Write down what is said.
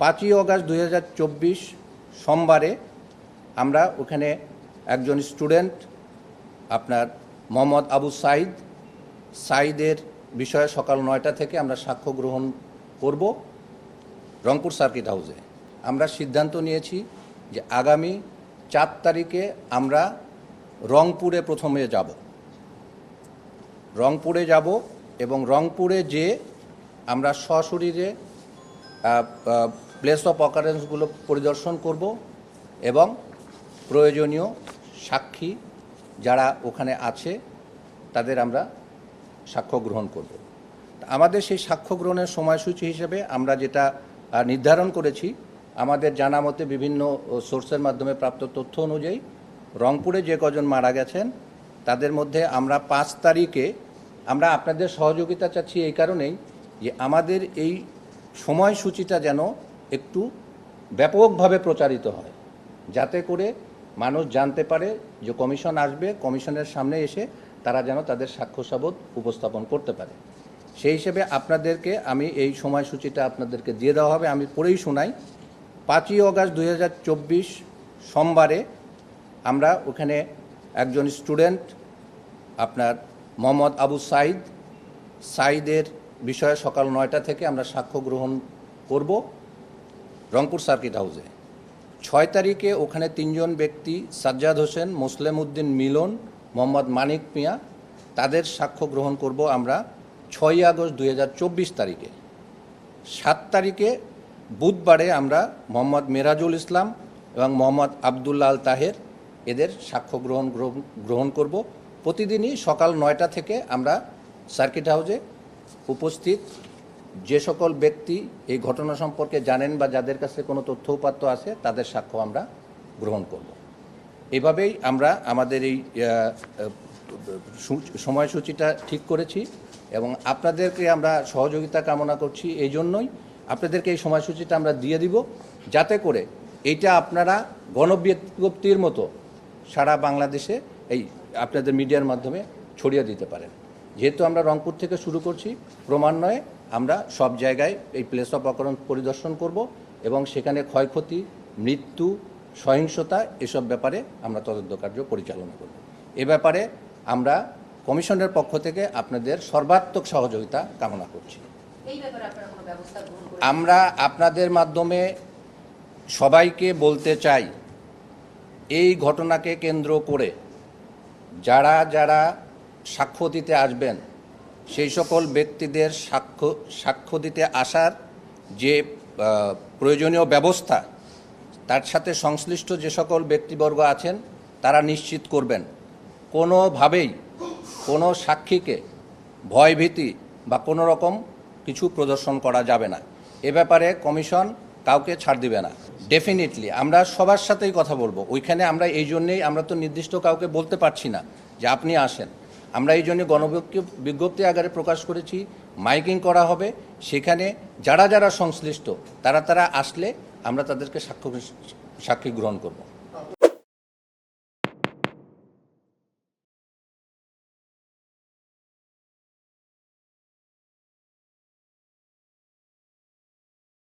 5ই August 2024 সোমবারে আমরা ওখানে একজন স্টুডেন্ট আপনার মোহাম্মদ আবু সাইদের বিষয়ে সকাল 9টা থেকে আমরা সাক্ষ্য গ্রহণ করব রংপুর সার্কিট হাউসে। আমরা সিদ্ধান্ত নিয়েছি যে আগামী 4 তারিখে আমরা রংপুরে প্রথমে যাব এবং রংপুরে যে আমরা সশরীরে প্লেস অফ অকারেন্সগুলো পরিদর্শন করব এবং প্রয়োজনীয় সাক্ষী যারা ওখানে আছে তাদের আমরা সাক্ষ্য গ্রহণ করব। আমাদের সেই সাক্ষ্য গ্রহণের সময়সূচি হিসেবে আমরা যেটা নির্ধারণ করেছি, আমাদের জানা মতে বিভিন্ন সোর্সের মাধ্যমে প্রাপ্ত তথ্য অনুযায়ী রংপুরে যে কজন মারা গেছেন তাদের মধ্যে আমরা 5 তারিখে আমরা আপনাদের সহযোগিতা চাচ্ছি এই কারণেই যে আমাদের এই সময়সূচিটা যেন একটু ব্যাপকভাবে প্রচারিত হয়, যাতে করে মানুষ জানতে পারে যে কমিশন আসবে, কমিশনের সামনে এসে তারা যেন তাদের সাক্ষ্য সাবদ উপস্থাপন করতে পারে। সেই হিসেবে আপনাদেরকে আমি এই সময়সূচিটা আপনাদেরকে দিয়ে দেওয়া হবে, আমি পড়েই শোনাই। 5ই অগাস্ট 2024 সোমবারে আমরা ওখানে একজন স্টুডেন্ট আপনার মোহাম্মদ আবু সাইদের বিষয়ে সকাল 9টা থেকে আমরা সাক্ষ্য গ্রহণ করব রংপুর সার্কিট হাউসে। 6 তারিখে ওখানে 3 জন ব্যক্তি সাজ্জাদ হোসেন, মুসলিম উদ্দিন মিলন, মোহাম্মদ মানিক মিয়া, তাদের সাক্ষ্য গ্রহণ করব আমরা 6ই আগস্ট 2024 তারিখে। 7 তারিখে বুধবারে আমরা মোহাম্মদ মেরাজুল ইসলাম এবং মোহাম্মদ আবদুল্লাহ আল তাহের এদের সাক্ষ্য গ্রহণ করব। প্রতিদিনই সকাল 9টা থেকে আমরা সার্কিট হাউসে উপস্থিত যে সকল ব্যক্তি এই ঘটনা সম্পর্কে জানেন বা যাদের কাছে কোনো তথ্য উপাত্ত আছে তাদের সাক্ষ্য আমরা গ্রহণ করব। এভাবেই আমরা আমাদের এই সময়সূচিটা ঠিক করেছি এবং আপনাদেরকে আমরা সহযোগিতা কামনা করছি। এই জন্যই আপনাদেরকে এই সময়সূচিটা আমরা দিয়ে দিব, যাতে করে এইটা আপনারা গণবিজ্ঞপ্তির মতো সারা বাংলাদেশে এই আপনাদের মিডিয়ার মাধ্যমে ছড়িয়ে দিতে পারেন। যেহেতু আমরা রংপুর থেকে শুরু করছি, ক্রমান্বয়ে আমরা সব জায়গায় এই প্লেস অফ অকারেন্স পরিদর্শন করব এবং সেখানে ক্ষয়ক্ষতি, মৃত্যু, সহিংসতা এসব ব্যাপারে আমরা তদন্ত কার্য পরিচালনা করব। এ ব্যাপারে আমরা কমিশনের পক্ষ থেকে আপনাদের সর্বাত্মক সহযোগিতা কামনা করছি। আমরা আপনাদের মাধ্যমে সবাইকে বলতে চাই, এই ঘটনাকে কেন্দ্র করে যারা যারা সাক্ষ্য দিতে আসবেন সেই সকল ব্যক্তিদের সাক্ষ্য দিতে আসার যে প্রয়োজনীয় ব্যবস্থা, তার সাথে সংশ্লিষ্ট যে সকল ব্যক্তিবর্গ আছেন তারা নিশ্চিত করবেন কোনোভাবেই কোনো সাক্ষীকে ভয়ভীতি বা কোনো রকম কিছু প্রদর্শন করা যাবে না। এ ব্যাপারে কমিশন কাউকে ছাড় দিবে না। ডেফিনেটলি আমরা সবার সাথেই কথা বলবো ওইখানে। আমরা এই জন্যেই, আমরা তো নির্দিষ্ট কাউকে বলতে পারছি না যে আপনি আসেন, আমরা এই জন্য গণবিজ্ঞপ্তি আকারে প্রকাশ করেছি, মাইকিং করা হবে, সেখানে যারা যারা সংশ্লিষ্ট তারা আসলে আমরা তাদেরকে সাক্ষী গ্রহণ করব।